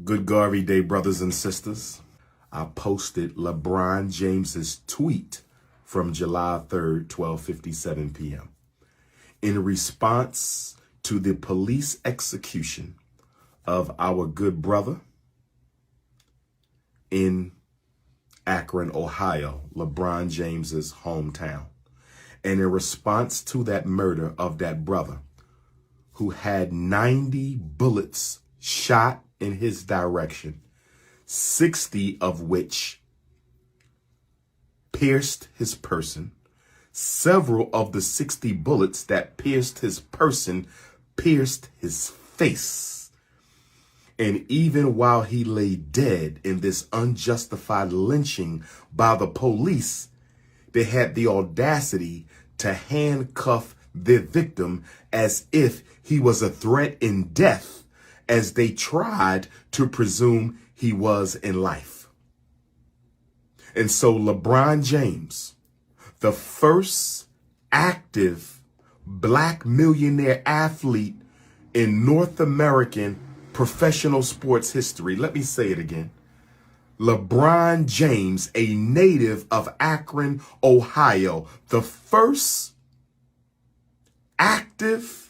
Good Garvey Day, brothers and sisters. I posted LeBron James's tweet from July 3rd, 12:57 p.m. in response to the police execution of our good brother in Akron, Ohio, LeBron James's hometown. And in response to that murder of that brother who had 90 bullets shot in his direction, 60 of which pierced his person. Several of the 60 bullets that pierced his person pierced his face. And even while he lay dead in this unjustified lynching by the police, they had the audacity to handcuff their victim as if he was a threat in death, as they tried to presume he was in life. And so LeBron James, the first active black millionaire athlete in North American professional sports history. Let me say it again. LeBron James, a native of Akron, Ohio, the first active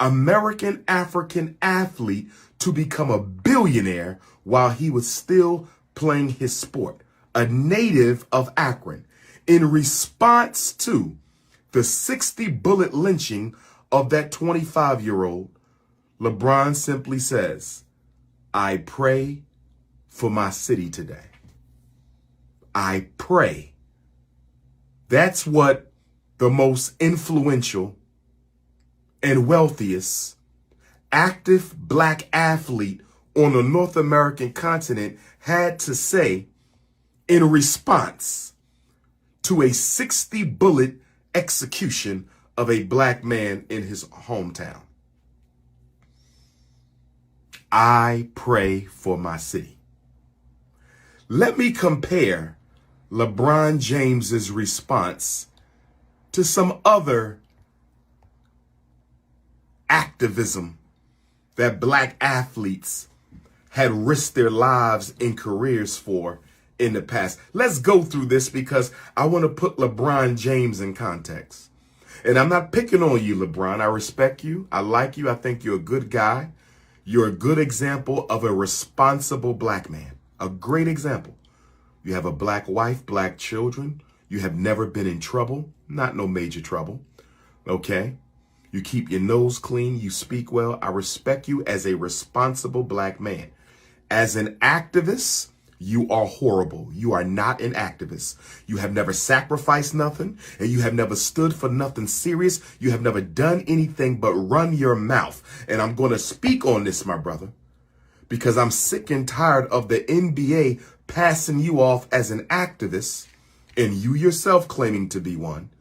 American African athlete to become a billionaire while he was still playing his sport, a native of Akron. In response to the 60 bullet lynching of that 25-year-old, LeBron simply says, I pray for my city today. I pray. That's what the most influential and wealthiest active black athlete on the North American continent had to say in response to a 60 bullet execution of a black man in his hometown. I pray for my city. Let me compare LeBron James's response to some other activism that black athletes had risked their lives and careers for in the past. Let's go through this because I want to put LeBron James in context. And I'm not picking on you, LeBron. I respect you. I like you. I think you're a good guy. You're a good example of a responsible black man. A great example. You have a black wife, black children. You have never been in trouble. Not no major trouble. Okay? You keep your nose clean. You speak well. I respect you as a responsible black man. As an activist, you are horrible. You are not an activist. You have never sacrificed nothing, and you have never stood for nothing serious. You have never done anything but run your mouth. And I'm going to speak on this, my brother, because I'm sick and tired of the NBA passing you off as an activist and you yourself claiming to be one.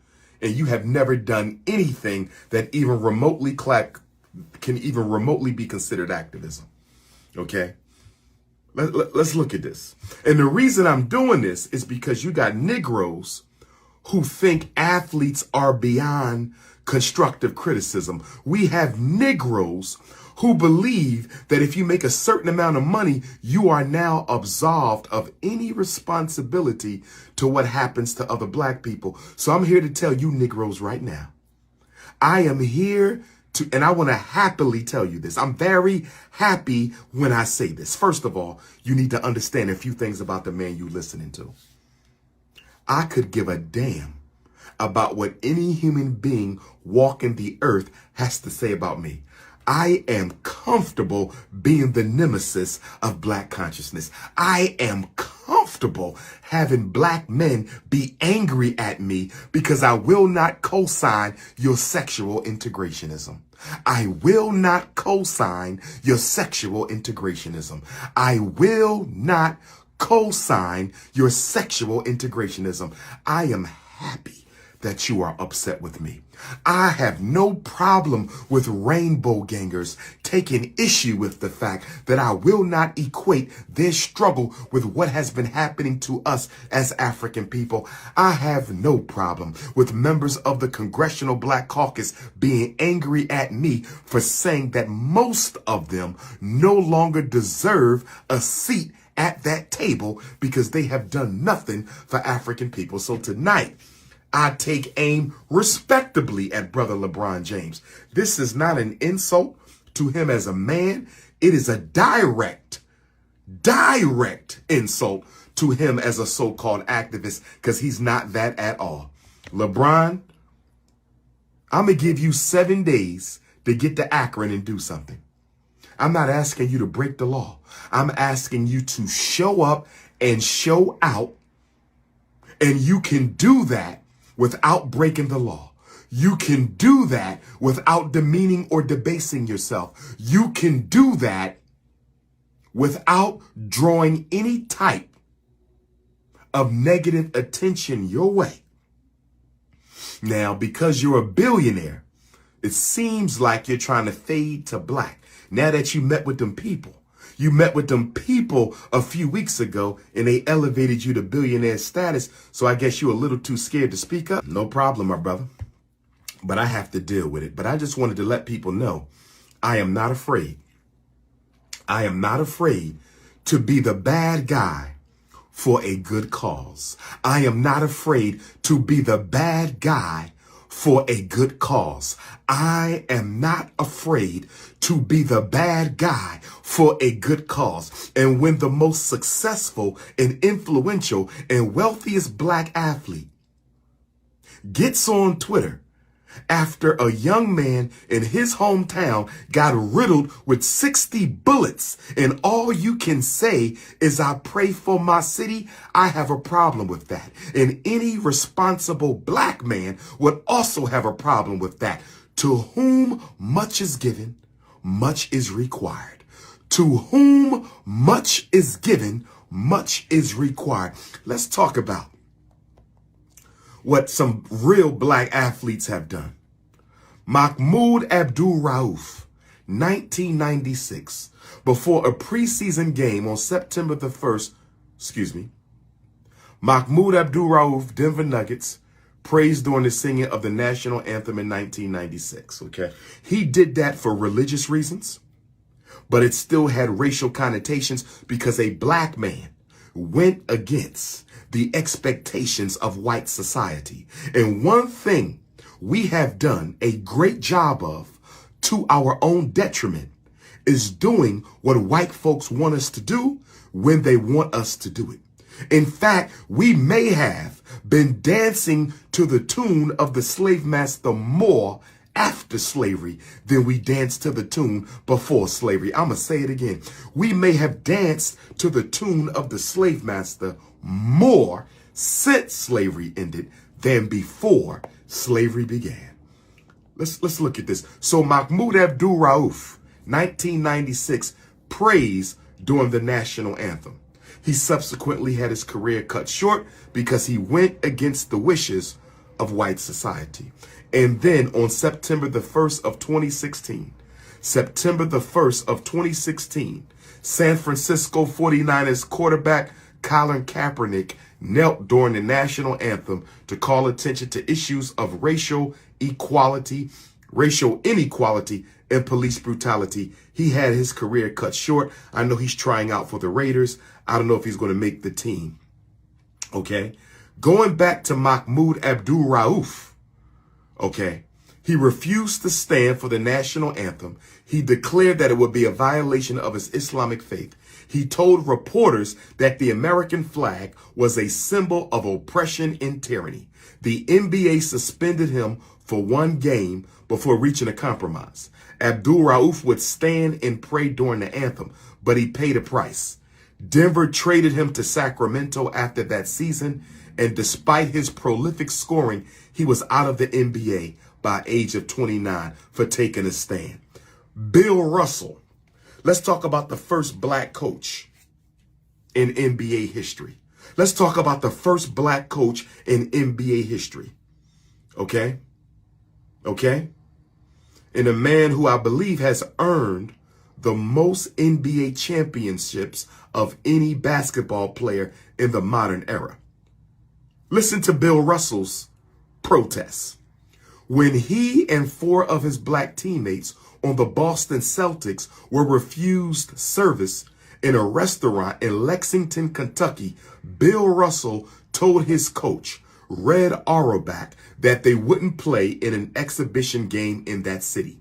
And you have never done anything that even remotely can even remotely be considered activism. Okay? Let's look at this. And the reason I'm doing this is because you got Negroes who think athletes are beyond constructive criticism. We have Negroes who believe that if you make a certain amount of money, you are now absolved of any responsibility to what happens to other black people. So I'm here to tell you Negroes right now. I am here to, and I want to happily tell you this. I'm very happy when I say this. First of all, you need to understand a few things about the man you're listening to. I could give a damn about what any human being walking the earth has to say about me. I am comfortable being the nemesis of black consciousness. I am comfortable having black men be angry at me because I will not co-sign your sexual integrationism. I will not co-sign your sexual integrationism. I will not co-sign your sexual integrationism. I am happy that you are upset with me. I have no problem with rainbow gangers taking issue with the fact that I will not equate their struggle with what has been happening to us as African people. I have no problem with members of the Congressional Black Caucus being angry at me for saying that most of them no longer deserve a seat at that table because they have done nothing for African people. So tonight, I take aim respectably at Brother LeBron James. This is not an insult to him as a man. It is a direct insult to him as a so-called activist, because he's not that at all. LeBron, I'm going to give you 7 days to get to Akron and do something. I'm not asking you to break the law. I'm asking you to show up and show out, and you can do that without breaking the law. You can do that without demeaning or debasing yourself. You can do that without drawing any type of negative attention your way. Now, because you're a billionaire, it seems like you're trying to fade to black. Now that you met with them people, a few weeks ago and they elevated you to billionaire status. So I guess you're a little too scared to speak up. No problem, my brother. But I have to deal with it. But I just wanted to let people know I am not afraid. I am not afraid to be the bad guy for a good cause. I am not afraid to be the bad guy for a good cause. I am not afraid to be the bad guy for a good cause. And when the most successful and influential and wealthiest black athlete gets on Twitter after a young man in his hometown got riddled with 60 bullets, and all you can say is, I pray for my city, I have a problem with that. And any responsible black man would also have a problem with that. To whom much is given, much is required. To whom much is given, much is required. Let's talk about what some real black athletes have done. Mahmoud Abdul-Rauf, 1996, before a preseason game on September the 1st, Mahmoud Abdul-Rauf, Denver Nuggets, praised during the singing of the national anthem in 1996, okay? He did that for religious reasons, but it still had racial connotations because a black man went against the expectations of white society. And one thing we have done a great job of, to our own detriment, is doing what white folks want us to do when they want us to do it. In fact, we may have been dancing to the tune of the slave master more after slavery than we danced to the tune before slavery. I'm going to say it again. We may have danced to the tune of the slave master more since slavery ended than before slavery began. Let's look at this. So Mahmoud Abdul-Rauf, 1996, praised during the national anthem. He subsequently had his career cut short because he went against the wishes of white society. And then on September the 1st of 2016, San Francisco 49ers quarterback Colin Kaepernick knelt during the national anthem to call attention to issues of racial inequality, and police brutality. He had his career cut short. I know he's trying out for the Raiders. I don't know if he's going to make the team. Okay. Going back to Mahmoud Abdul-Rauf. Okay. He refused to stand for the national anthem. He declared that it would be a violation of his Islamic faith. He told reporters that the American flag was a symbol of oppression and tyranny. The NBA suspended him for one game before reaching a compromise. Abdul-Rauf would stand and pray during the anthem, but he paid a price. Denver traded him to Sacramento after that season, and despite his prolific scoring, he was out of the NBA by age of 29 for taking a stand. Bill Russell. Let's talk about the first black coach in NBA history. Let's talk about the first black coach in NBA history. Okay? Okay? And a man who I believe has earned the most NBA championships of any basketball player in the modern era. Listen to Bill Russell's protests. When he and 4 of his black teammates on the Boston Celtics were refused service in a restaurant in Lexington, Kentucky, Bill Russell told his coach, Red Auerbach, that they wouldn't play in an exhibition game in that city.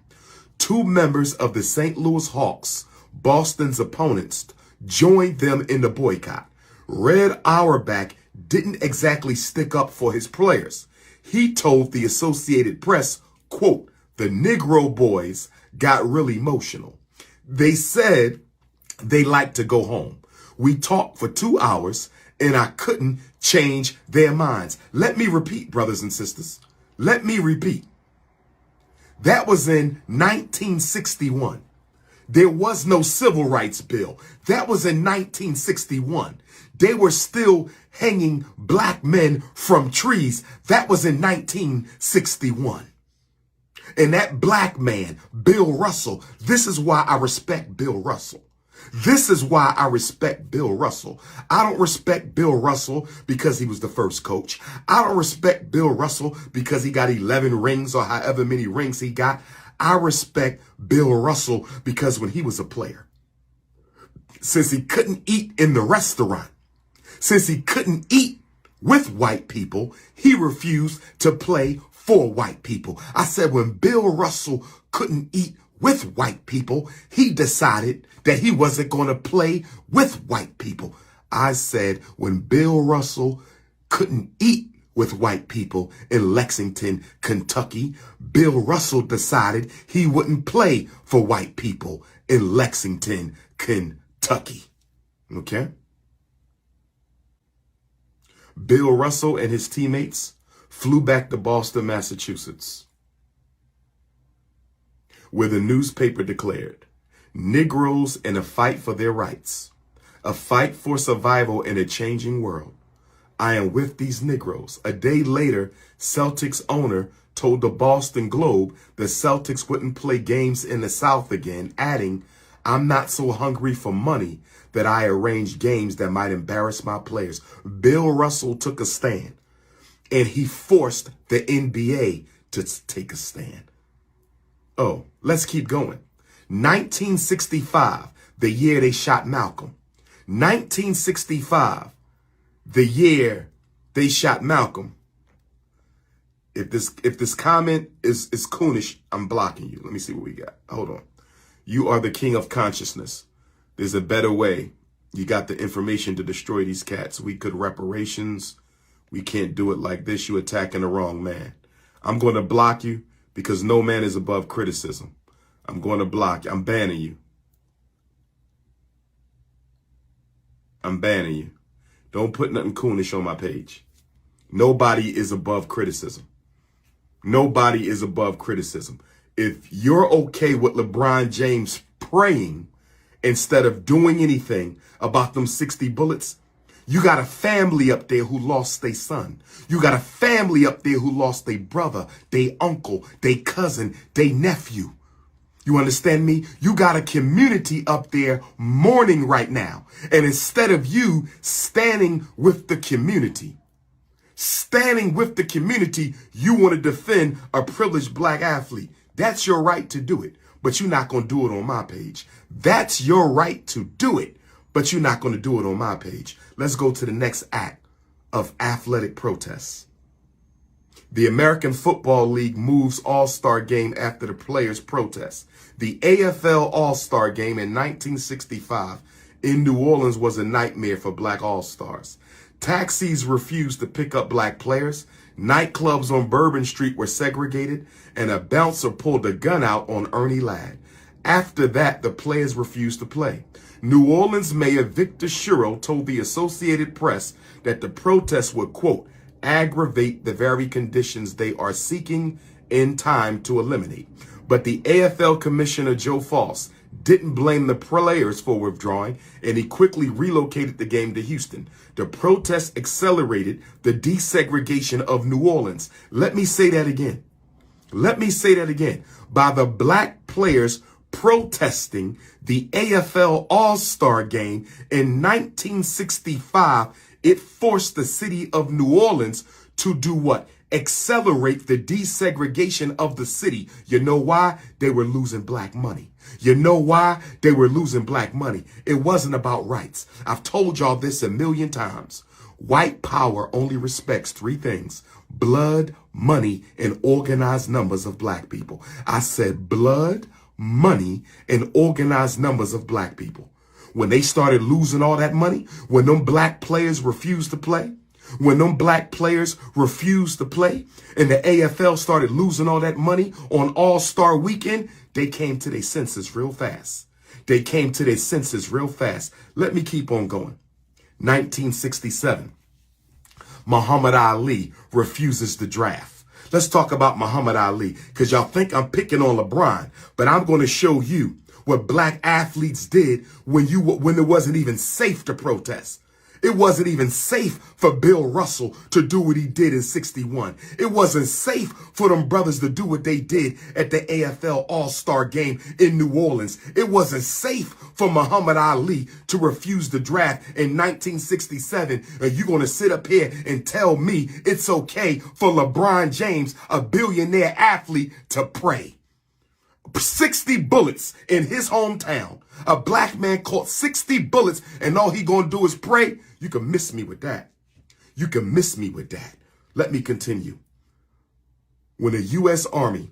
2 members of the St. Louis Hawks, Boston's opponents, joined them in the boycott. Red Auerbach didn't exactly stick up for his players. He told the Associated Press, quote, the Negro boys got really emotional. They said they like to go home. We talked for 2 hours and I couldn't change their minds. Let me repeat, brothers and sisters. Let me repeat. That was in 1961. There was no civil rights bill. That was in 1961. They were still hanging black men from trees. That was in 1961. And that black man, Bill Russell, this is why I respect Bill Russell. This is why I respect Bill Russell. I don't respect Bill Russell because he was the first coach. I don't respect Bill Russell because he got 11 rings or however many rings he got. I respect Bill Russell because when he was a player, since he couldn't eat in the restaurant, since he couldn't eat with white people, he refused to play for white people. I said when Bill Russell couldn't eat with white people, he decided that he wasn't going to play with white people. I said when Bill Russell couldn't eat with white people in Lexington, Kentucky, Bill Russell decided he wouldn't play for white people in Lexington, Kentucky. Okay? Bill Russell and his teammates flew back to Boston, Massachusetts, where the newspaper declared, Negroes in a fight for their rights, a fight for survival in a changing world. I am with these Negroes. A day later, Celtics owner told the Boston Globe the Celtics wouldn't play games in the South again, adding, I'm not so hungry for money that I arrange games that might embarrass my players. Bill Russell took a stand, and he forced the NBA to take a stand. Oh, let's keep going. 1965, the year they shot Malcolm. 1965, the year they shot Malcolm. If this comment is coonish, I'm blocking you. Let me see what we got. Hold on. You are the king of consciousness. There's a better way. You got the information to destroy these cats. We could reparations. We can't do it like this. You attacking the wrong man. I'm going to block you because no man is above criticism. I'm going to block you. I'm banning you. I'm banning you. Don't put nothing coonish on my page. Nobody is above criticism. Nobody is above criticism. If you're okay with LeBron James praying instead of doing anything about them 60 bullets, you got a family up there who lost their son. You got a family up there who lost their brother, their uncle, their cousin, their nephew. You understand me? You got a community up there mourning right now. And instead of you standing with the community, you want to defend a privileged black athlete. That's your right to do it, but you're not going to do it on my page. That's your right to do it, but you're not going to do it on my page. Let's go to the next act of athletic protests. The American Football League moves All-Star game after the players' protest. The AFL All-Star game in 1965 in New Orleans was a nightmare for black All-Stars. Taxis refused to pick up black players. Nightclubs on Bourbon Street were segregated, and a bouncer pulled a gun out on Ernie Ladd. After that, the players refused to play. New Orleans Mayor Victor Shuro told the Associated Press that the protests would, quote, aggravate the very conditions they are seeking in time to eliminate. But the AFL Commissioner Joe Foss didn't blame the players for withdrawing, and he quickly relocated the game to Houston. The protests accelerated the desegregation of New Orleans. Let me say that again. Let me say that again. By the black players protesting the AFL All-Star game in 1965, it forced the city of New Orleans to do what? Accelerate the desegregation of the city. You know why? They were losing black money. You know why? They were losing black money. It wasn't about rights. I've told y'all this a million times. White power only respects three things: blood, money, and organized numbers of black people. I said blood, money, and organized numbers of black people. When they started losing all that money, when them black players refused to play, when them black players refused to play, and the AFL started losing all that money on All-Star Weekend, they came to their senses real fast. They came to their senses real fast. Let me keep on going. 1967, Muhammad Ali refuses the draft. Let's talk about Muhammad Ali, because y'all think I'm picking on LeBron, but I'm going to show you what black athletes did when it wasn't even safe to protest. It wasn't even safe for Bill Russell to do what he did in 61. It wasn't safe for them brothers to do what they did at the AFL All-Star game in New Orleans. It wasn't safe for Muhammad Ali to refuse the draft in 1967. And you're going to sit up here and tell me it's okay for LeBron James, a billionaire athlete, to pray? 60 bullets in his hometown. A black man caught 60 bullets and all he gonna do is pray? You can miss me with that. You can miss me with that. Let me continue. When the U.S. Army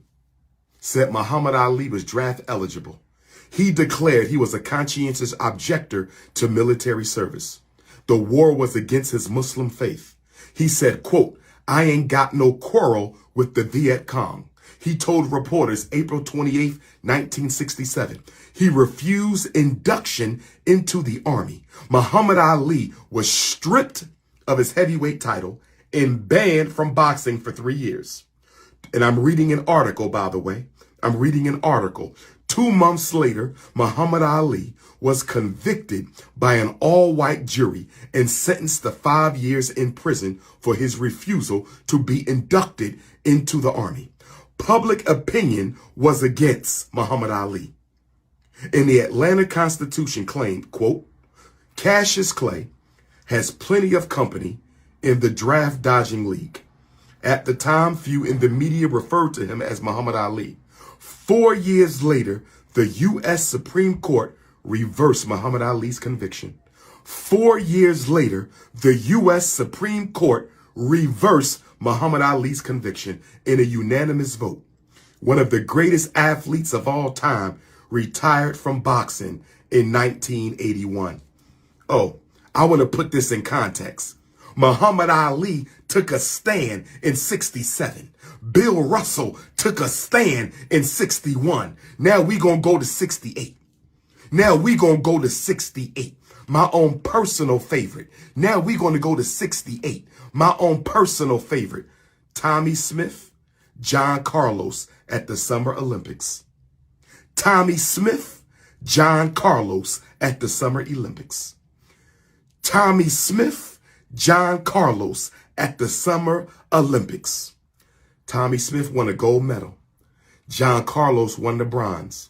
said Muhammad Ali was draft eligible, he declared he was a conscientious objector to military service. The war was against his Muslim faith. He said, quote, "I ain't got no quarrel with the Viet Cong." He told reporters April 28, 1967, he refused induction into the army. Muhammad Ali was stripped of his heavyweight title and banned from boxing for 3 years. And I'm reading an article, by the way. I'm reading an article. 2 months later, Muhammad Ali was convicted by an all-white jury and sentenced to 5 years in prison for his refusal to be inducted into the army. Public opinion was against Muhammad Ali. And the Atlanta Constitution claimed, quote, "Cassius Clay has plenty of company in the draft dodging league." At the time, few in the media referred to him as Muhammad Ali. 4 years later, the U.S. Supreme Court reversed Muhammad Ali's conviction. 4 years later, the U.S. Supreme Court reversed Muhammad Ali's conviction in a unanimous vote. One of the greatest athletes of all time retired from boxing in 1981. Oh, I want to put this in context. Muhammad Ali took a stand in 67. Bill Russell took a stand in 61. Now we gonna go to 68. Now we gonna go to 68. My own personal favorite. Now we gonna go to 68. My own personal favorite. Tommy Smith, John Carlos at the Summer Olympics. Tommy Smith, John Carlos at the Summer Olympics. Tommy Smith, John Carlos at the Summer Olympics. Tommy Smith won a gold medal. John Carlos won the bronze.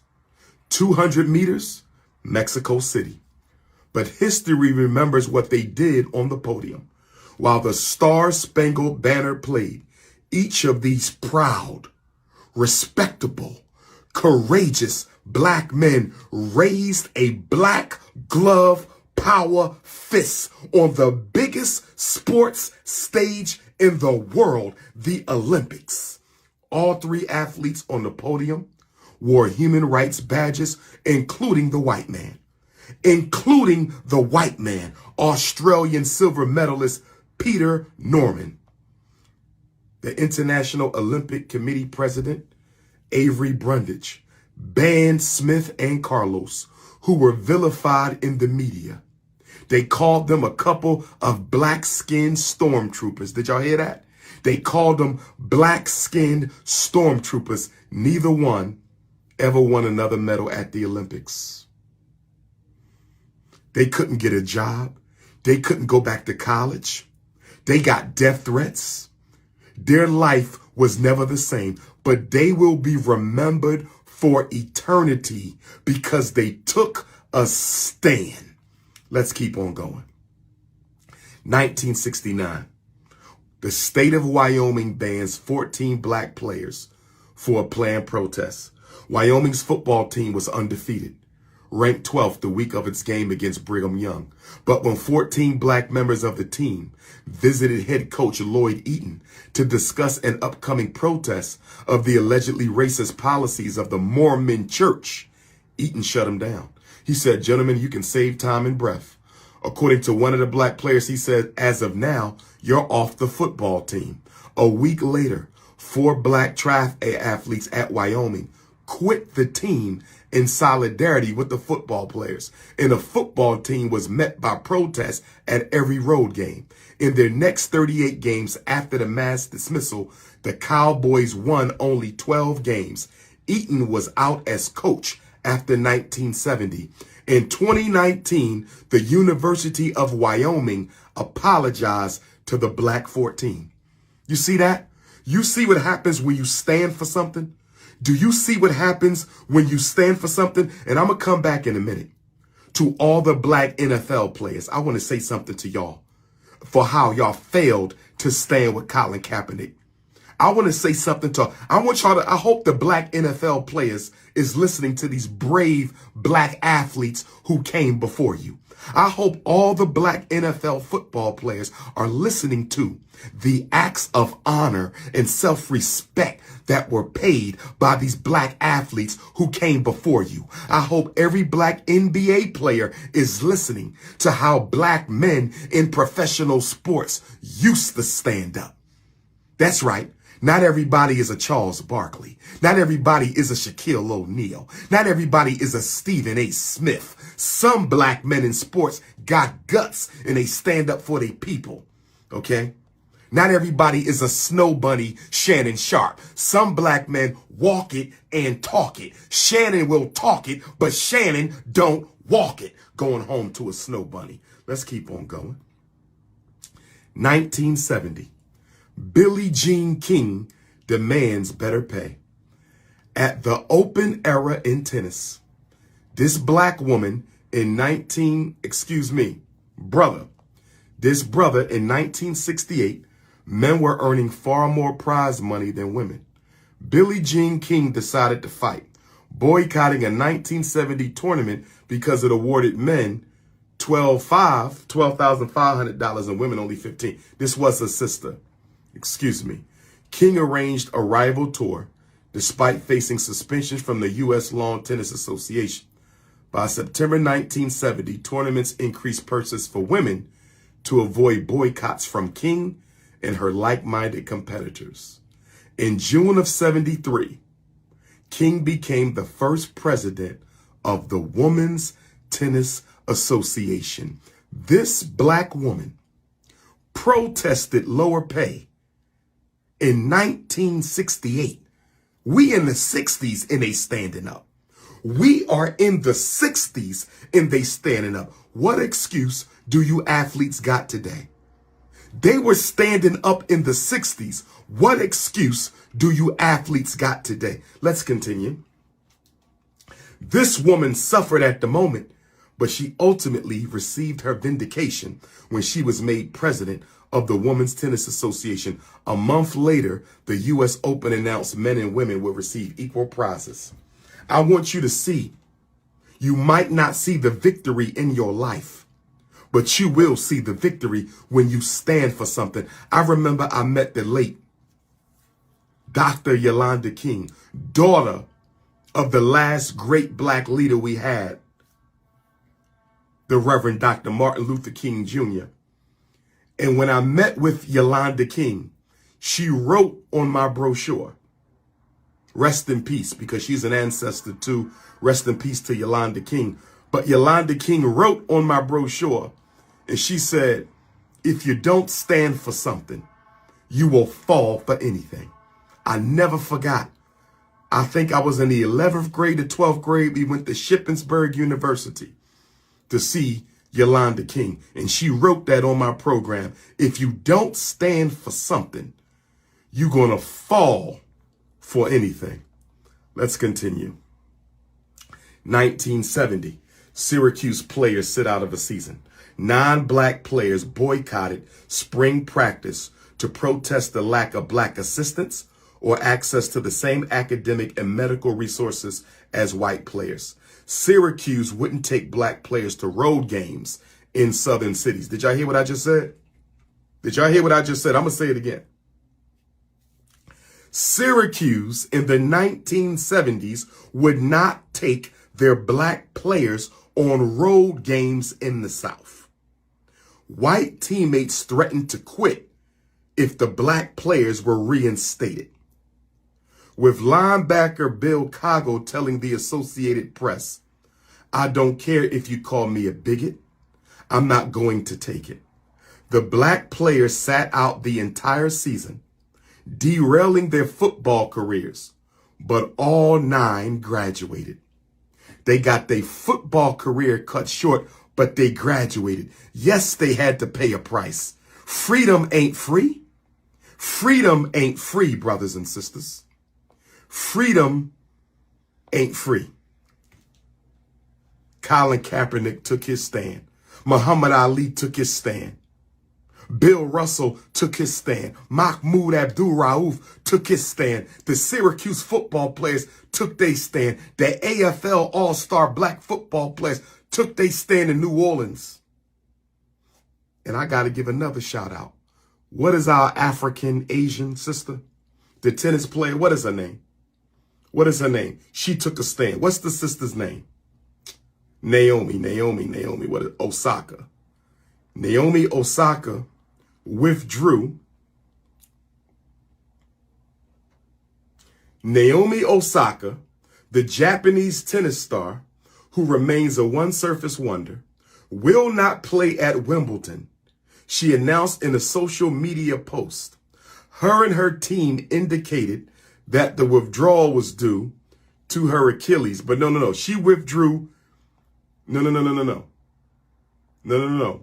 200 meters, Mexico City. But history remembers what they did on the podium. While the Star-Spangled Banner played, each of these proud, respectable, courageous black men raised a black glove power fist on the biggest sports stage in the world, the Olympics. All 3 athletes on the podium wore human rights badges, including the white man. Australian silver medalist Peter Norman. The International Olympic Committee president, Avery Brundage, banned Smith and Carlos, who were vilified in the media. They called them a couple of black-skinned stormtroopers. Did y'all hear that? They called them black-skinned stormtroopers. Neither one ever won another medal at the Olympics. They couldn't get a job. They couldn't go back to college. They got death threats. Their life was never the same, but they will be remembered for eternity because they took a stand. Let's keep on going. 1969. The state of Wyoming bans 14 black players for a planned protest. Wyoming's football team was undefeated, ranked 12th the week of its game against Brigham Young. But when 14 black members of the team visited head coach Lloyd Eaton to discuss an upcoming protest of the allegedly racist policies of the Mormon church, Eaton shut him down. He said, "Gentlemen, you can save time and breath." According to one of the black players, he said, "As of now, you're off the football team." A week later, 4 black track athletes at Wyoming quit the team in solidarity with the football players. And the football team was met by protests at every road game. In their next 38 games after the mass dismissal, the Cowboys won only 12 games. Eaton was out as coach after 1970. In 2019, the University of Wyoming apologized to the black 14. You see that? You see what happens when you stand for something? Do you see what happens when you stand for something? And I'm going to come back in a minute. To all the black NFL players, I want to say something to y'all for how y'all failed to stand with Colin Kaepernick. I want to say something to, I hope the black NFL players is listening to these brave black athletes who came before you. I hope all the black NFL football players are listening to the acts of honor and self-respect that were paid by these black athletes who came before you. I hope every black NBA player is listening to how black men in professional sports used to stand up. That's right. Not everybody is a Charles Barkley. Not everybody is a Shaquille O'Neal. Not everybody is a Stephen A. Smith. Some black men in sports got guts and they stand up for their people. Okay? Not everybody is a snow bunny Shannon Sharp. Some black men walk it and talk it. Shannon will talk it, but Shannon don't walk it. Going home to a snow bunny. Let's keep on going. 1970. Billie Jean King demands better pay. At the open era in tennis, this black woman in this brother in 1968, men were earning far more prize money than women. Billie Jean King decided to fight, boycotting a 1970 tournament because it awarded men $12,500 and women only $15,000. This was her sister. King arranged a rival tour despite facing suspension from the U.S. Lawn Tennis Association. By September 1970, tournaments increased purses for women to avoid boycotts from King and her like-minded competitors. In June of 73, King became the first president of the Women's Tennis Association. This black woman protested lower pay in 1968. We in the 60s and they standing up. We are in the 60s and they standing up. What excuse do you athletes got today? They were standing up in the 60s. What excuse do you athletes got today? Let's continue. This woman suffered at the moment, but she ultimately received her vindication when she was made president of the Women's Tennis Association. A month later, the U.S. Open announced men and women will receive equal prizes. I want you to see, you might not see the victory in your life, but you will see the victory when you stand for something. I remember I met the late Dr. Yolanda King, daughter of the last great black leader we had, the Reverend Dr. Martin Luther King Jr. And when I met with Yolanda King, she wrote on my brochure, rest in peace, because she's an ancestor too. Rest in peace to Yolanda King. But Yolanda King wrote on my brochure, and she said, if you don't stand for something, you will fall for anything. I never forgot I think I was in the 11th grade to 12th grade. We went to Shippensburg University to see Yolanda King. And she wrote that on my program. If you don't stand for something, you're going to fall for anything. Let's continue. 1970, Syracuse players sit out of a season. 9 black players boycotted spring practice to protest the lack of black assistants or access to the same academic and medical resources as white players. Syracuse wouldn't take black players to road games in southern cities. Did y'all hear what I just said? Did y'all hear what I just said? I'm going to say it again. Syracuse in the 1970s would not take their black players on road games in the South. White teammates threatened to quit if the black players were reinstated. With linebacker Bill Coggle telling the Associated Press, "I don't care if you call me a bigot, I'm not going to take it." The black players sat out the entire season, derailing their football careers, but all 9 graduated. They got their football career cut short, but they graduated. Yes, they had to pay a price. Freedom ain't free. Freedom ain't free, brothers and sisters. Freedom ain't free. Colin Kaepernick took his stand. Muhammad Ali took his stand. Bill Russell took his stand. Mahmoud Abdul-Rauf took his stand. The Syracuse football players took their stand. The AFL All-Star black football players took their stand in New Orleans. And I got to give another shout out. What is our African Asian sister? The tennis player, what is her name? What is her name? She took a stand. What's the sister's name? Naomi. What is Osaka? Naomi Osaka withdrew. Naomi Osaka, the Japanese tennis star who remains a one-surface wonder, will not play at Wimbledon. She announced in a social media post. Her and her team indicated that the withdrawal was due to her Achilles. But no. She withdrew. No.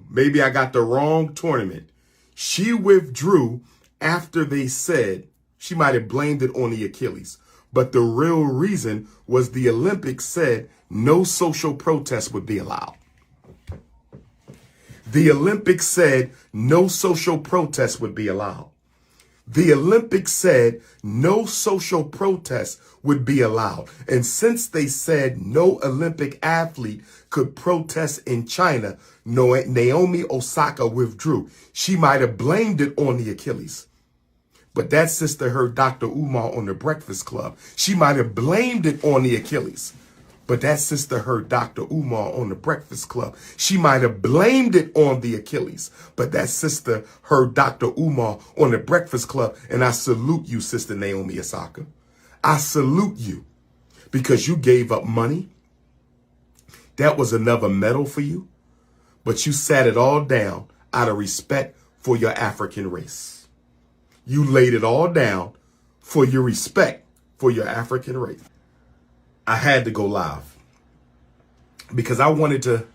Maybe I got the wrong tournament. She withdrew after they said she might have blamed it on the Achilles. But the real reason was the Olympics said no social protest would be allowed. The Olympics said no social protest would be allowed. The Olympics said no social protest would be allowed. And since they said no Olympic athlete could protest in China, Naomi Osaka withdrew. She might have blamed it on the Achilles. But that sister heard Dr.UMAR on the Breakfast Club. She might have blamed it on the Achilles. But that sister heard Dr.UMAR on the Breakfast Club. She might have blamed it on the Achilles. But that sister heard Dr.UMAR on the Breakfast Club. And I salute you, Sister Naomi Osaka. I salute you because you gave up money. That was another medal for you. But you sat it all down out of respect for your African race. You laid it all down for your respect for your African race. I had to go live because I wanted to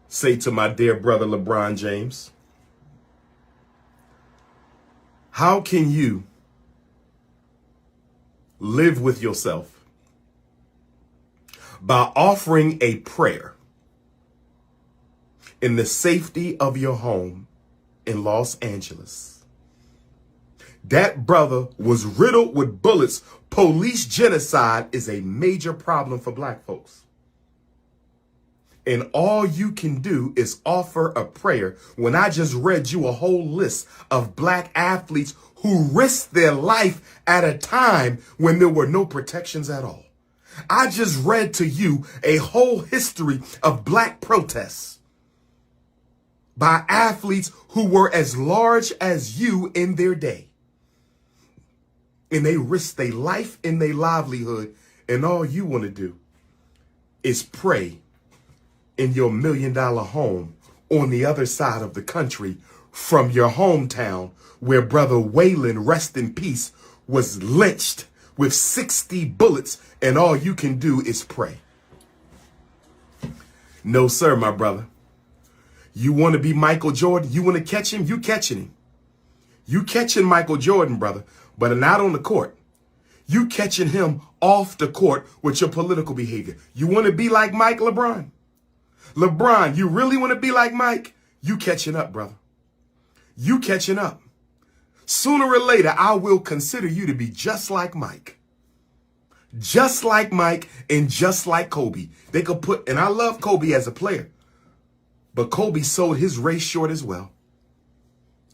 say to my dear brother, LeBron James, how can you live with yourself by offering a prayer in the safety of your home in Los Angeles? That brother was riddled with bullets. Police genocide is a major problem for black folks. And all you can do is offer a prayer when I just read you a whole list of black athletes who risked their life at a time when there were no protections at all. I just read to you a whole history of black protests by athletes who were as large as you in their day. And they risked their life and their livelihood. And all you want to do is pray in your $1 million home on the other side of the country from your hometown where Brother Waylon, rest in peace, was lynched with 60 bullets and all you can do is pray. No, sir, my brother. You want to be Michael Jordan? You want to catch him? You catching him. You catching Michael Jordan, brother, but not on the court. You catching him off the court with your political behavior. You want to be like Mike LeBron? LeBron, you really want to be like Mike? You catching up, brother. You catching up. Sooner or later, I will consider you to be just like Mike. Just like Mike and just like Kobe. They could put, and I love Kobe as a player, but Kobe sold his race short as well.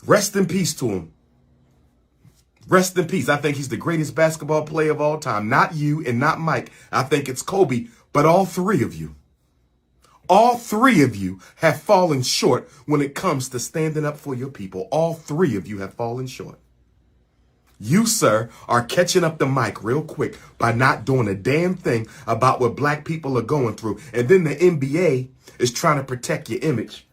Rest in peace to him. Rest in peace. I think he's the greatest basketball player of all time. Not you and not Mike. I think it's Kobe, but all three of you. All three of you have fallen short when it comes to standing up for your people. All three of you have fallen short. You, sir, are catching up to Mike real quick by not doing a damn thing about what black people are going through. And then the NBA is trying to protect your image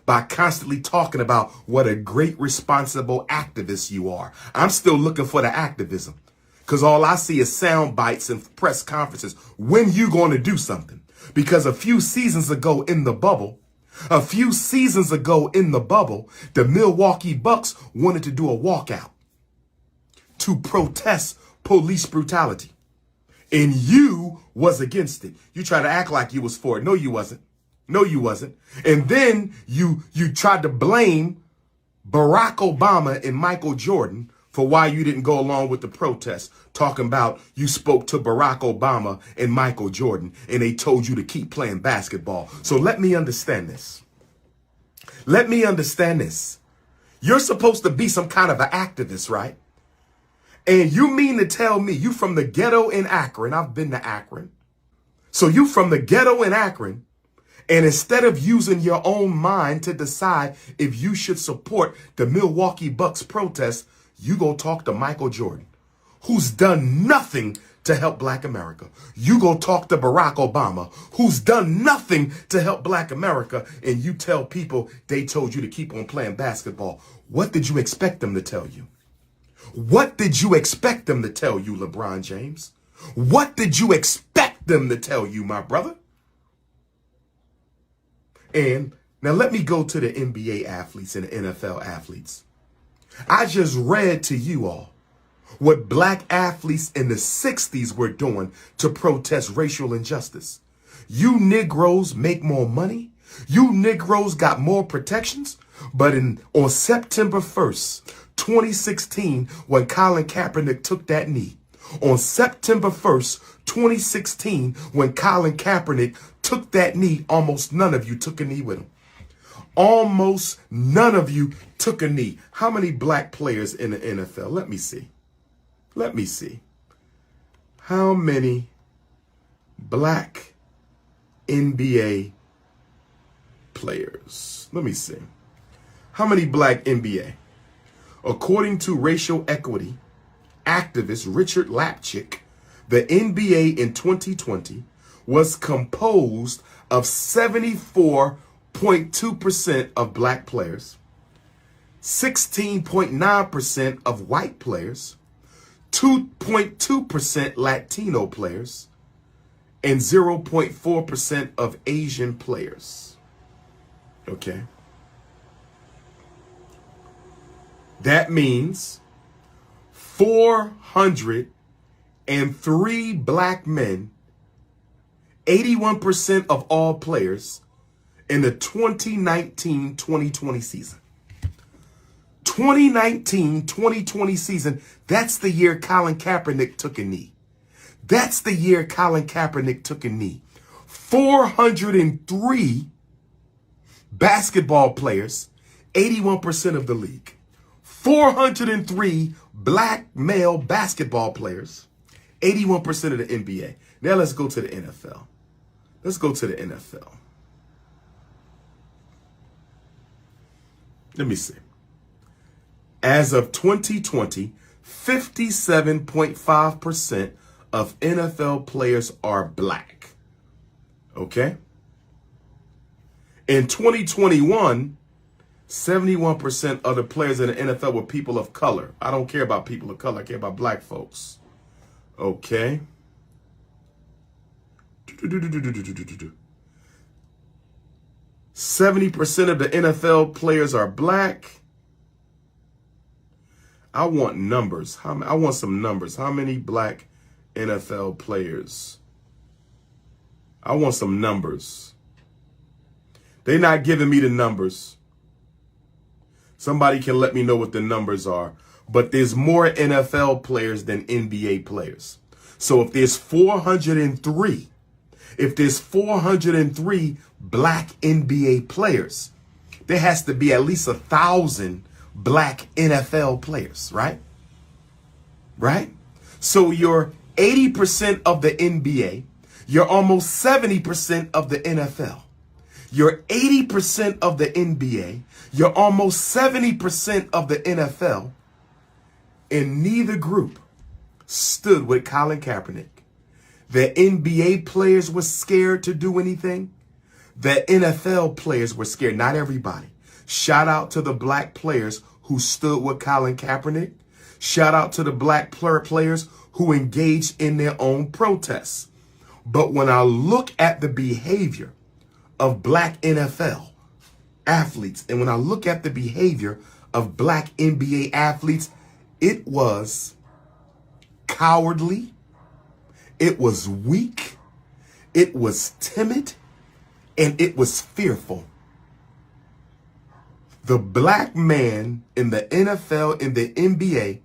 by constantly talking about what a great, responsible activist you are. I'm still looking for the activism because all I see is sound bites and press conferences. When you going to do something? Because a few seasons ago in the bubble, the Milwaukee Bucks wanted to do a walkout to protest police brutality. And you was against it. You tried to act like you was for it. No, you wasn't. No, you wasn't. And then you tried to blame Barack Obama and Michael Jordan for why you didn't go along with the protest, talking about you spoke to Barack Obama and Michael Jordan and they told you to keep playing basketball. So let me understand this. Let me understand this. You're supposed to be some kind of an activist, right? And you mean to tell me you from the ghetto in Akron? I've been to Akron. So you from the ghetto in Akron, and instead of using your own mind to decide if you should support the Milwaukee Bucks protest, you go talk to Michael Jordan, who's done nothing to help black America. You go talk to Barack Obama, who's done nothing to help black America, and you tell people they told you to keep on playing basketball. What did you expect them to tell you? What did you expect them to tell you, LeBron James? What did you expect them to tell you, my brother? And now let me go to the NBA athletes and the NFL athletes. I just read to you all what black athletes in the 60s were doing to protest racial injustice. You Negroes make more money. You Negroes got more protections. But on September 1st, 2016, when Colin Kaepernick took that knee, on September 1st, 2016, when Colin Kaepernick took that knee, almost none of you took a knee with him. Almost none of you took a knee. How many black players in the NFL? Let me see. Let me see. How many black NBA players? Let me see. How many black NBA? According to racial equity activist Richard Lapchick, the NBA in 2020 was composed of 74.2% of black players, 16.9% of white players, 2.2% Latino players, and 0.4% of Asian players. Okay. That means 403 black men, 81% of all players in the 2019-2020 season. 2019-2020 season, that's the year Colin Kaepernick took a knee. That's the year Colin Kaepernick took a knee. 403 basketball players, 81% of the league. 403 black male basketball players, 81% of the NBA. Now let's go to the NFL. Let's go to the NFL. Let me see. As of 2020, 57.5% of NFL players are black. Okay? In 2021, 71% of the players in the NFL were people of color. I don't care about people of color. I care about black folks. Okay. 70% of the NFL players are black. I want numbers. I want some numbers. How many black NFL players? I want some numbers. They're not giving me the numbers. Somebody can let me know what the numbers are. But there's more NFL players than NBA players. So if there's 403 black NBA players, there has to be at least 1,000 black NFL players, right? Right? So you're 80% of the NBA. You're almost 70% of the NFL. You're 80% of the NBA. You're almost 70% of the NFL. And neither group stood with Colin Kaepernick. The NBA players were scared to do anything. The NFL players were scared. Not everybody. Shout out to the black players who stood with Colin Kaepernick. Shout out to the black players who engaged in their own protests. But when I look at the behavior of black NFL athletes, and when I look at the behavior of black NBA athletes, it was cowardly. It was weak. It was timid. And it was fearful. The black man in the NFL, in the NBA,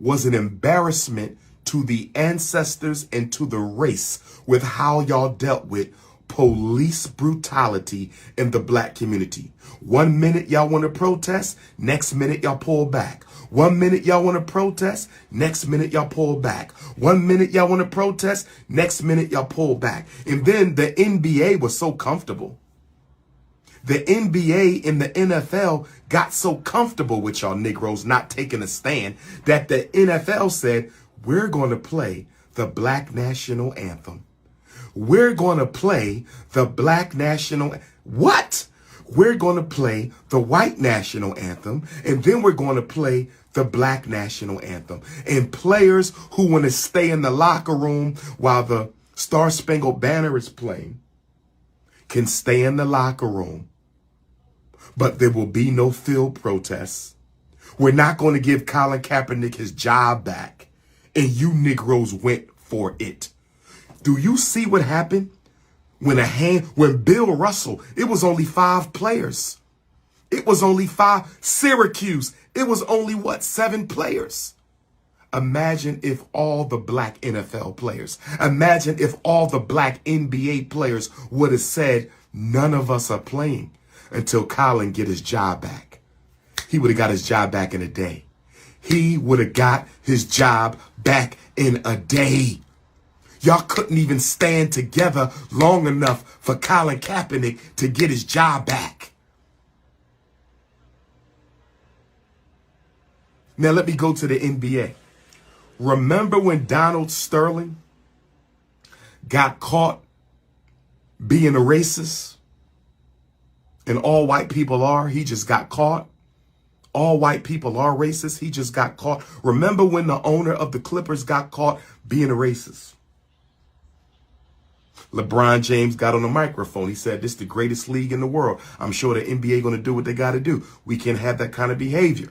was an embarrassment to the ancestors and to the race with how y'all dealt with police brutality in the black community. 1 minute y'all want to protest, next minute y'all pull back. 1 minute y'all want to protest, next minute y'all pull back. 1 minute y'all want to protest, next minute y'all pull back. And then the NBA was so comfortable. The NBA and the NFL got so comfortable with y'all Negroes not taking a stand that the NFL said, we're going to play the black national anthem. We're going to play the black national. What? We're going to play the white national anthem, and then we're going to play the black national anthem. And players who want to stay in the locker room while the Star Spangled Banner is playing can stay in the locker room, but there will be no field protests. We're not going to give Colin Kaepernick his job back, and you Negroes went for it. Do you see what happened when Bill Russell, it was only 5 players. It was only 5. Syracuse, it was only 7 players. Imagine if all the black NFL players, imagine if all the black NBA players would have said, none of us are playing until Colin get his job back. He would have got his job back in a day. He would have got his job back in a day. Y'all couldn't even stand together long enough for Colin Kaepernick to get his job back. Now let me go to the NBA. Remember when Donald Sterling got caught being a racist? And all white people are. He just got caught. All white people are racist. He just got caught. Remember when the owner of the Clippers got caught being a racist? LeBron James got on the microphone. He said, this is the greatest league in the world. I'm sure the NBA going to do what they got to do. We can't have that kind of behavior.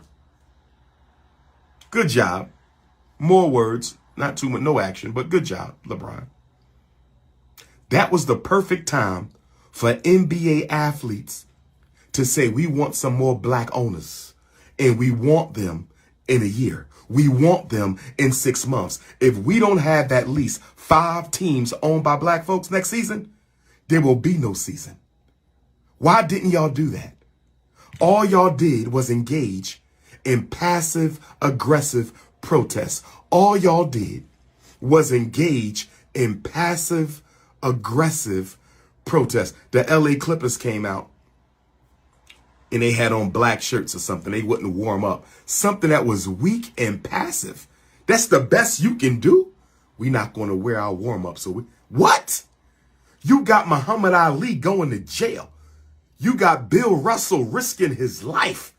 Good job. More words, not too much, no action, but good job, LeBron. That was the perfect time for NBA athletes to say, we want some more black owners, and we want them in a year. We want them in 6 months. If we don't have at least 5 teams owned by black folks next season, there will be no season. Why didn't y'all do that? All y'all did was engage in passive aggressive protests. All y'all did was engage in passive aggressive protests. The LA Clippers came out and they had on black shirts or something. They wouldn't warm up. Something that was weak and passive. That's the best you can do? We're not going to wear our warm-up. So what? You got Muhammad Ali going to jail. You got Bill Russell risking his life.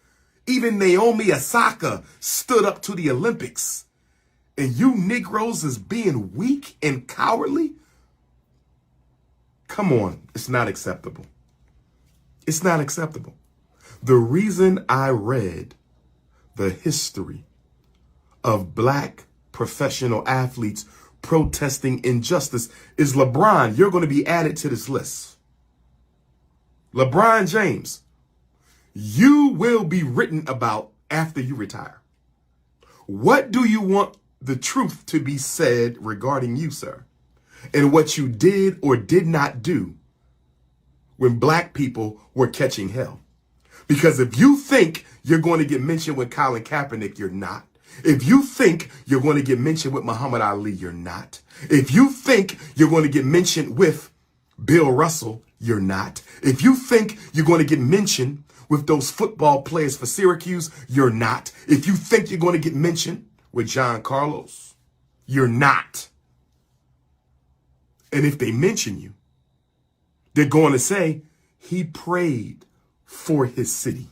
Even Naomi Osaka stood up to the Olympics and you Negroes is being weak and cowardly? Come on, it's not acceptable. It's not acceptable. The reason I read the history of black professional athletes protesting injustice is LeBron. You're going to be added to this list. LeBron James, you will be written about after you retire. What do you want the truth to be said regarding you, sir? And what you did or did not do when black people were catching hell? Because if you think you're going to get mentioned with Colin Kaepernick, you're not. If you think you're going to get mentioned with Muhammad Ali, you're not. If you think you're going to get mentioned with Bill Russell, you're not. If you think you're going to get mentioned with those football players for Syracuse, you're not. If you think you're going to get mentioned with John Carlos, you're not. And if they mention you, they're going to say he prayed for his city.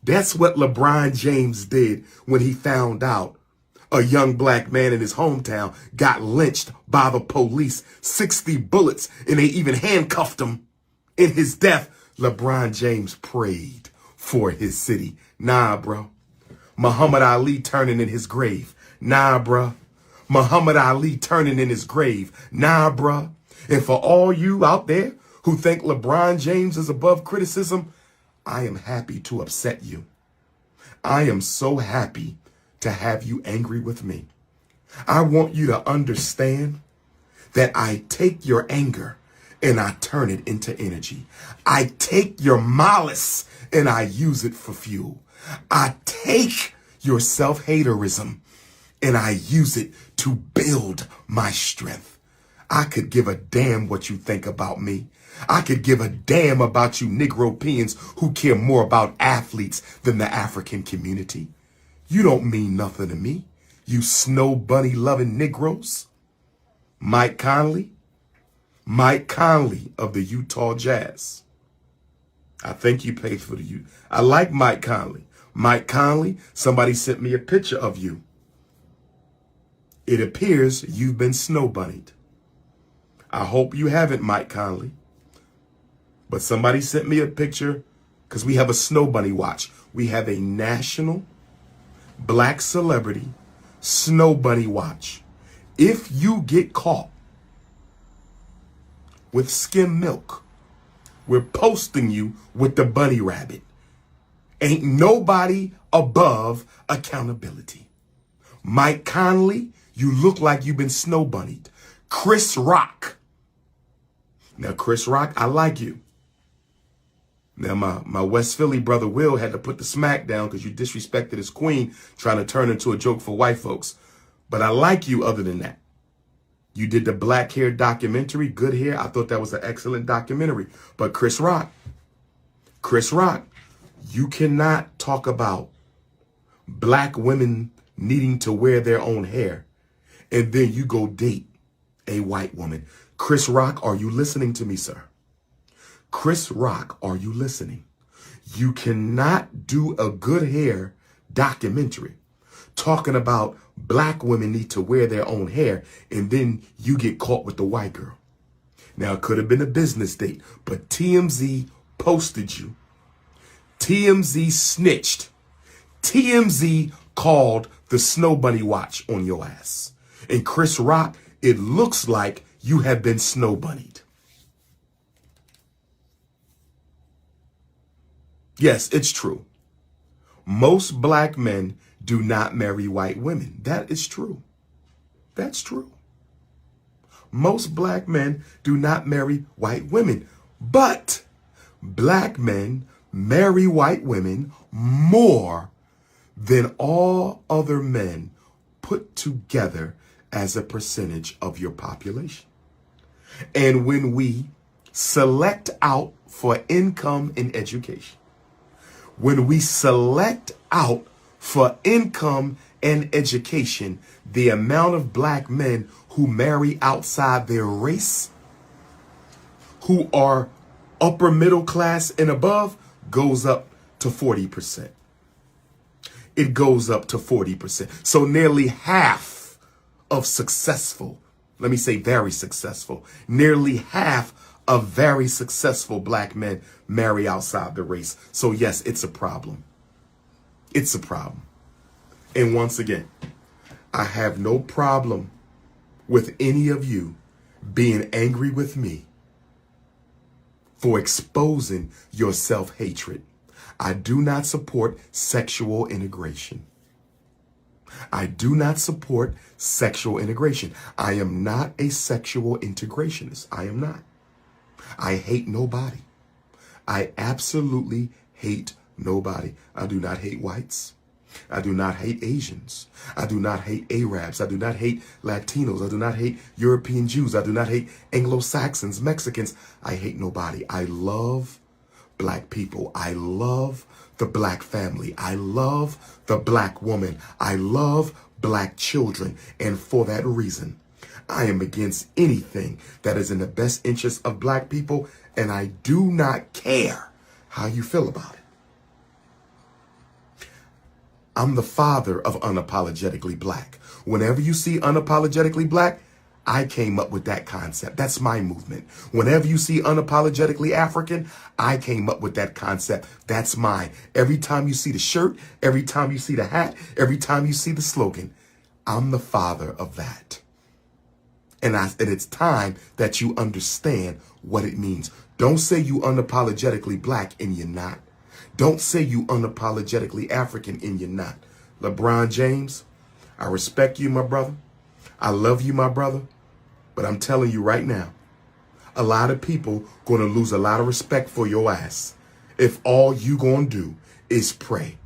That's what LeBron James did when he found out a young black man in his hometown got lynched by the police, 60 bullets, and they even handcuffed him in his death. LeBron James prayed for his city. Nah, bro. Muhammad Ali turning in his grave. Nah, bro. Muhammad Ali turning in his grave. Nah, bro. And for all you out there who think LeBron James is above criticism, I am happy to upset you. I am so happy to have you angry with me. I want you to understand that I take your anger and I turn it into energy. I take your malice and I use it for fuel. I take your self-haterism and I use it to build my strength. I could give a damn what you think about me. I could give a damn about you Negropeans who care more about athletes than the African community. You don't mean nothing to me, you snow bunny loving Negroes. Mike Conley of the Utah Jazz. I think you played for the U. I like Mike Conley. Mike Conley, somebody sent me a picture of you. It appears you've been snow bunnied. I hope you haven't, Mike Conley. But somebody sent me a picture because we have a snow bunny watch. We have a national black celebrity snow bunny watch. If you get caught with skim milk, we're posting you with the bunny rabbit. Ain't nobody above accountability. Mike Conley, you look like you've been snow bunnied. Chris Rock. Now, Chris Rock, I like you. Now, my West Philly brother Will had to put the smack down because you disrespected his queen, trying to turn into a joke for white folks. But I like you other than that. You did the black hair documentary, Good Hair. I thought that was an excellent documentary. But Chris Rock, you cannot talk about black women needing to wear their own hair and then you go date a white woman. Chris Rock, are you listening to me, sir? Chris Rock, are you listening? You cannot do a Good Hair documentary talking about black women need to wear their own hair and then you get caught with the white girl. Now, it could have been a business date, but TMZ posted you. TMZ snitched. TMZ called the Snow Bunny Watch on your ass. And Chris Rock, it looks like you have been snow bunnied. Yes, it's true. Most black men do not marry white women. That is true. That's true. Most black men do not marry white women. But black men marry white women more than all other men put together as a percentage of your population. And when we select out for income and education, when we select out for income and education, the amount of black men who marry outside their race, who are upper middle class and above, goes up to 40%. it goes up to 40%. So nearly half of successful, let me say very successful, nearly half of very successful black men marry outside the race. So yes, it's a problem. It's a problem. And once again, I have no problem with any of you being angry with me for exposing your self-hatred. I do not support sexual integration. I do not support sexual integration. I am not a sexual integrationist. I am not. I hate nobody. I absolutely hate nobody. I do not hate whites. I do not hate Asians. I do not hate Arabs. I do not hate Latinos. I do not hate European Jews. I do not hate Anglo-Saxons, Mexicans. I hate nobody. I love black people. I love the black family. I love the black woman. I love black children. And for that reason, I am against anything that is in the best interest of black people. And I do not care how you feel about it. I'm the father of unapologetically black. Whenever you see unapologetically black, I came up with that concept. That's my movement. Whenever you see unapologetically African, I came up with that concept. That's mine. Every time you see the shirt, every time you see the hat, every time you see the slogan, I'm the father of that. And it's time that you understand what it means. Don't say you unapologetically black and you're not. Don't say you unapologetically African and you're not. LeBron James, I respect you, my brother. I love you, my brother. But I'm telling you right now, a lot of people going to lose a lot of respect for your ass if all you going to do is pray.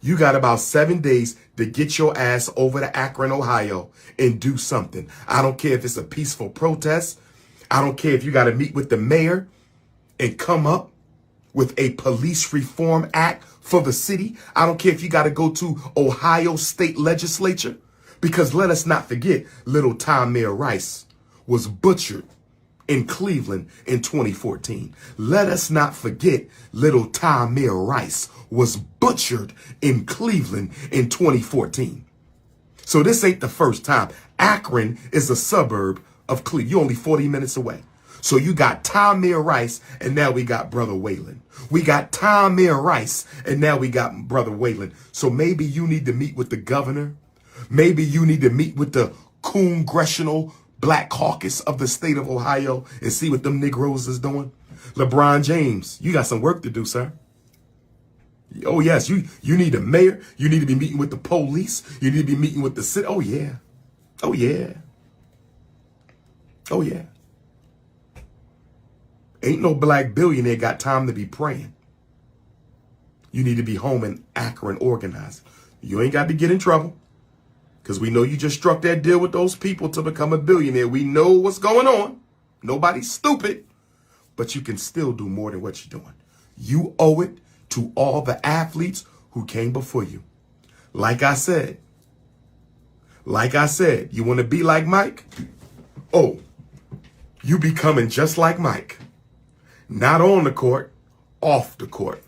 You got about 7 days to get your ass over to Akron, Ohio and do something. I don't care if it's a peaceful protest. I don't care if you got to meet with the mayor and come up with a police reform act for the city. I don't care if you got to go to Ohio State Legislature, because let us not forget, little Tamir Rice was butchered in Cleveland in 2014. Let us not forget, little Tamir Rice was butchered in Cleveland in 2014. So this ain't the first time. Akron is a suburb of Cleveland. You're only 40 minutes away. So you got Tamir Rice, and now we got Brother Waylon. We got Tamir Rice, and now we got Brother Waylon. So maybe you need to meet with the governor. Maybe you need to meet with the Congressional Black Caucus of the state of Ohio and see what them Negroes is doing. LeBron James, you got some work to do, sir. Oh, yes, you need a mayor. You need to be meeting with the police. You need to be meeting with the city. Oh, yeah. Oh, yeah. Oh, yeah. Ain't no black billionaire got time to be praying. You need to be home in Akron organizing. You ain't got to get in trouble, because we know you just struck that deal with those people to become a billionaire. We know what's going on. Nobody's stupid, but you can still do more than what you're doing. You owe it to all the athletes who came before you. Like I said, you want to be like Mike? Oh, you becoming just like Mike. Not on the court, off the court.